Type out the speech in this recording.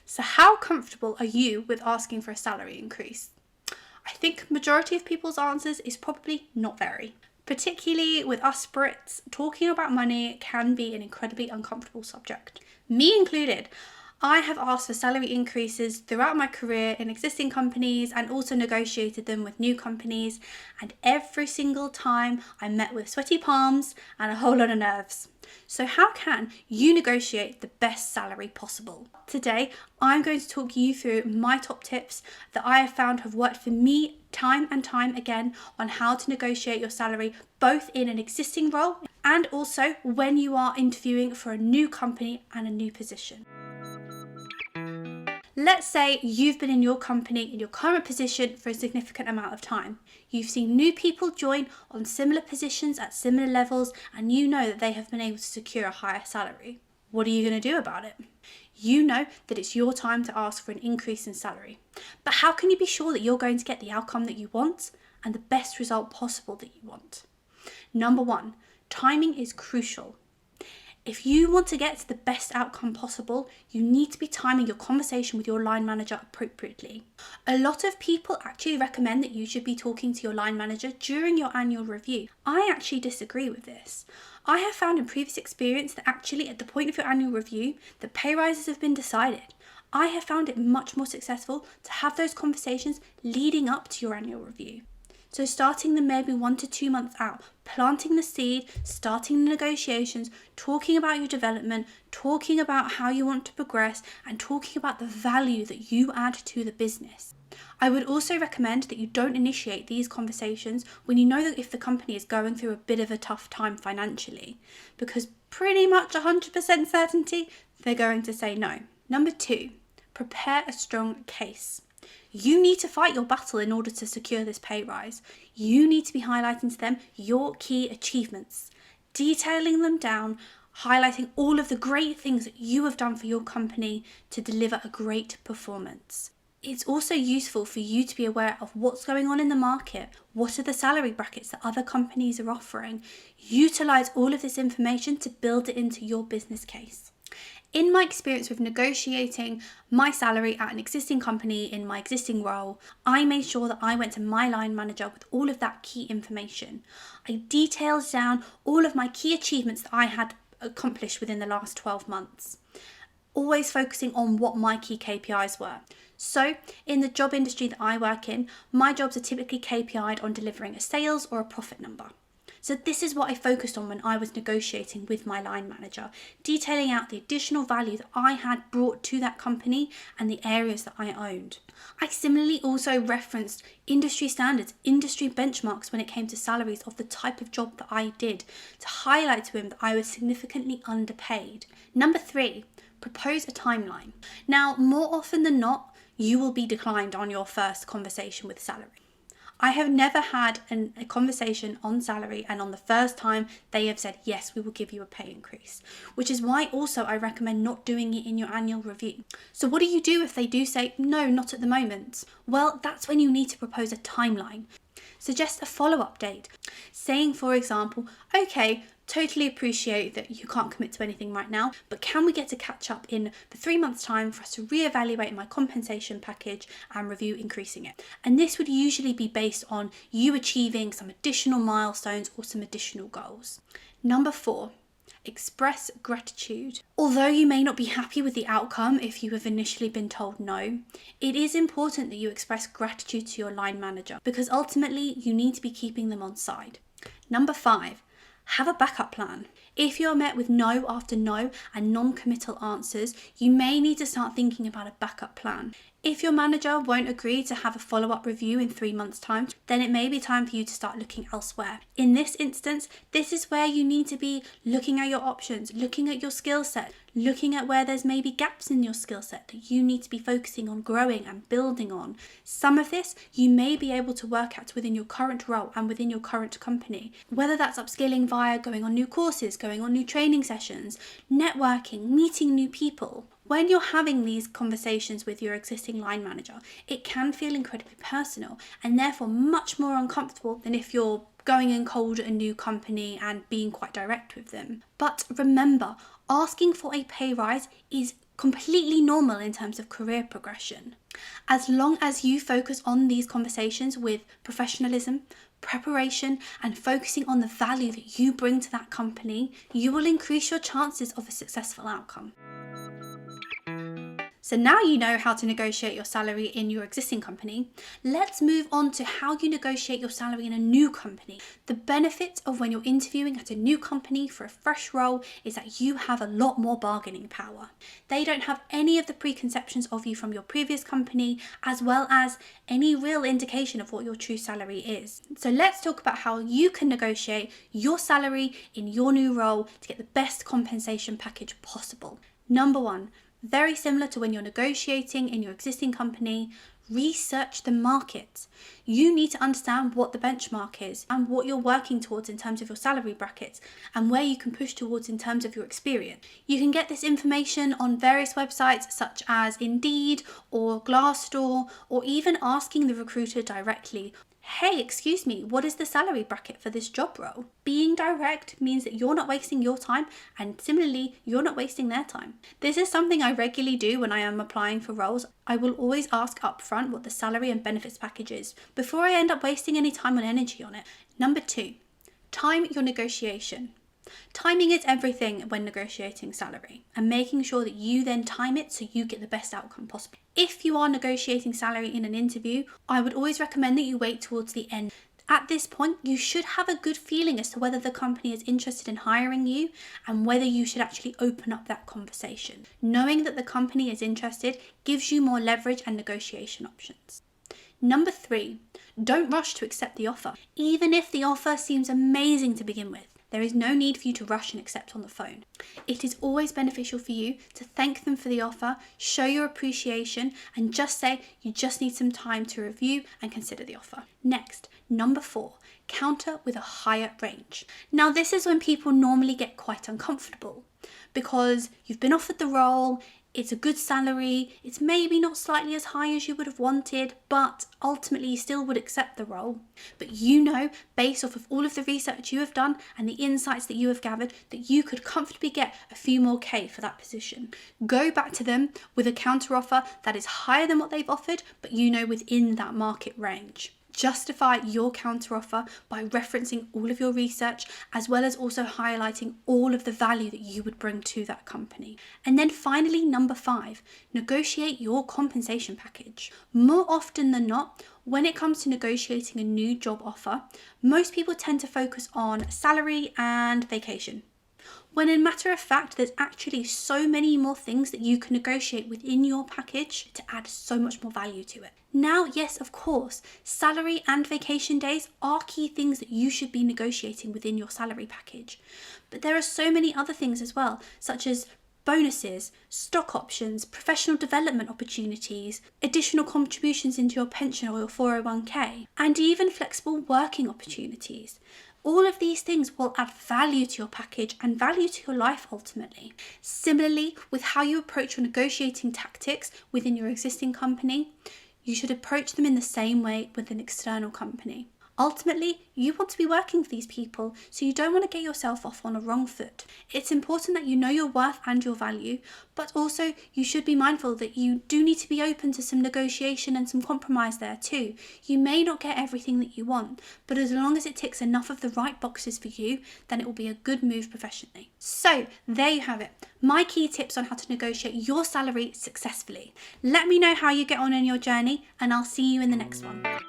So how comfortable are you with asking for a salary increase? I think majority of people's answers is probably not very. Particularly with us Brits, talking about money can be an incredibly uncomfortable subject. Me included. I have asked for salary increases throughout my career in existing companies and also negotiated them with new companies, and every single time I met with sweaty palms and a whole lot of nerves. So how can you negotiate the best salary possible? Today, I'm going to talk you through my top tips that I have found have worked for me time and time again on how to negotiate your salary, both in an existing role and also when you are interviewing for a new company and a new position. Let's say you've been in your company, in your current position for a significant amount of time. You've seen new people join on similar positions at similar levels, and you know that they have been able to secure a higher salary. What are you going to do about it? You know that it's your time to ask for an increase in salary. But how can you be sure that you're going to get the outcome that you want and the best result possible that you want? Number one, timing is crucial. If you want to get to the best outcome possible, you need to be timing your conversation with your line manager appropriately. A lot of people actually recommend that you should be talking to your line manager during your annual review. I actually disagree with this. I have found in previous experience that actually at the point of your annual review, the pay rises have been decided. I have found it much more successful to have those conversations leading up to your annual review. So starting them maybe 1 to 2 months out, planting the seed, starting the negotiations, talking about your development, talking about how you want to progress, and talking about the value that you add to the business. I would also recommend that you don't initiate these conversations when you know that if the company is going through a bit of a tough time financially, because pretty much 100% certainty they're going to say no. Number 2, prepare a strong case. You need to fight your battle in order to secure this pay rise. You need to be highlighting to them your key achievements, detailing them down, highlighting all of the great things that you have done for your company to deliver a great performance. It's also useful for you to be aware of what's going on in the market. What are the salary brackets that other companies are offering? Utilize all of this information to build it into your business case. In my experience with negotiating my salary at an existing company in my existing role, I made sure that I went to my line manager with all of that key information. I detailed down all of my key achievements that I had accomplished within the last 12 months, always focusing on what my key KPIs were. So in the job industry that I work in, my jobs are typically KPI'd on delivering a sales or a profit number. So this is what I focused on when I was negotiating with my line manager, detailing out the additional value that I had brought to that company and the areas that I owned. I similarly also referenced industry standards, industry benchmarks when it came to salaries of the type of job that I did to highlight to him that I was significantly underpaid. Number 3, propose a timeline. Now, more often than not, you will be declined on your first conversation with salary. I have never had a conversation on salary and on the first time they have said, yes, we will give you a pay increase, which is why also I recommend not doing it in your annual review. So what do you do if they do say, no, not at the moment? Well, that's when you need to propose a timeline. Suggest a follow-up date, saying, for example, okay, totally appreciate that you can't commit to anything right now, but can we get to catch up in the 3 months' time for us to reevaluate my compensation package and review increasing it? And this would usually be based on you achieving some additional milestones or some additional goals. Number 4, express gratitude. Although you may not be happy with the outcome if you have initially been told no, it is important that you express gratitude to your line manager because ultimately you need to be keeping them on side. Number 5, have a backup plan. If you're met with no after no and non-committal answers, you may need to start thinking about a backup plan. If your manager won't agree to have a follow-up review in 3 months' time, then it may be time for you to start looking elsewhere. In this instance, this is where you need to be looking at your options, looking at your skill set, looking at where there's maybe gaps in your skill set that you need to be focusing on growing and building on. Some of this you may be able to work out within your current role and within your current company, whether that's upskilling via going on new courses, going on new training sessions, networking, meeting new people. When you're having these conversations with your existing line manager, it can feel incredibly personal and therefore much more uncomfortable than if you're going in cold at a new company and being quite direct with them. But remember, asking for a pay rise is completely normal in terms of career progression. As long as you focus on these conversations with professionalism, preparation, and focusing on the value that you bring to that company, you will increase your chances of a successful outcome. So now you know how to negotiate your salary in your existing company. Let's move on to how you negotiate your salary in a new company. The benefit of when you're interviewing at a new company for a fresh role is that you have a lot more bargaining power. They don't have any of the preconceptions of you from your previous company, as well as any real indication of what your true salary is. So let's talk about how you can negotiate your salary in your new role to get the best compensation package possible. Number one, very similar to when you're negotiating in your existing company, research the market. You need to understand what the benchmark is and what you're working towards in terms of your salary brackets and where you can push towards in terms of your experience. You can get this information on various websites such as Indeed or Glassdoor, or even asking the recruiter directly. Hey, excuse me, what is the salary bracket for this job role? Being direct means that you're not wasting your time, and similarly, you're not wasting their time. This is something I regularly do when I am applying for roles. I will always ask upfront what the salary and benefits package is before I end up wasting any time and energy on it. Number two, time your negotiation. Timing is everything when negotiating salary, and making sure that you then time it so you get the best outcome possible. If you are negotiating salary in an interview, I would always recommend that you wait towards the end. At this point, you should have a good feeling as to whether the company is interested in hiring you and whether you should actually open up that conversation. Knowing that the company is interested gives you more leverage and negotiation options. Number three, don't rush to accept the offer. Even if the offer seems amazing to begin with, there is no need for you to rush and accept on the phone. It is always beneficial for you to thank them for the offer, show your appreciation, and just say you just need some time to review and consider the offer. Next, number four, counter with a higher range. Now, this is when people normally get quite uncomfortable because you've been offered the role, it's a good salary, it's maybe not slightly as high as you would have wanted, but ultimately you still would accept the role. But you know, based off of all of the research you have done and the insights that you have gathered, that you could comfortably get a few more K for that position. Go back to them with a counter offer that is higher than what they've offered, but you know, within that market range. Justify your counteroffer by referencing all of your research, as well as also highlighting all of the value that you would bring to that company. And then finally, number five, negotiate your compensation package. More often than not, when it comes to negotiating a new job offer, most people tend to focus on salary and vacation, when in matter of fact, there's actually so many more things that you can negotiate within your package to add so much more value to it. Now, yes, of course, salary and vacation days are key things that you should be negotiating within your salary package. But there are so many other things as well, such as bonuses, stock options, professional development opportunities, additional contributions into your pension or your 401k, and even flexible working opportunities. All of these things will add value to your package and value to your life ultimately. Similarly, with how you approach your negotiating tactics within your existing company, you should approach them in the same way with an external company. Ultimately, you want to be working for these people, so you don't want to get yourself off on a wrong foot. It's important that you know your worth and your value, but also you should be mindful that you do need to be open to some negotiation and some compromise there too. You may not get everything that you want, but as long as it ticks enough of the right boxes for you, then it will be a good move professionally. So there you have it, my key tips on how to negotiate your salary successfully. Let me know how you get on in your journey, and I'll see you in the next one.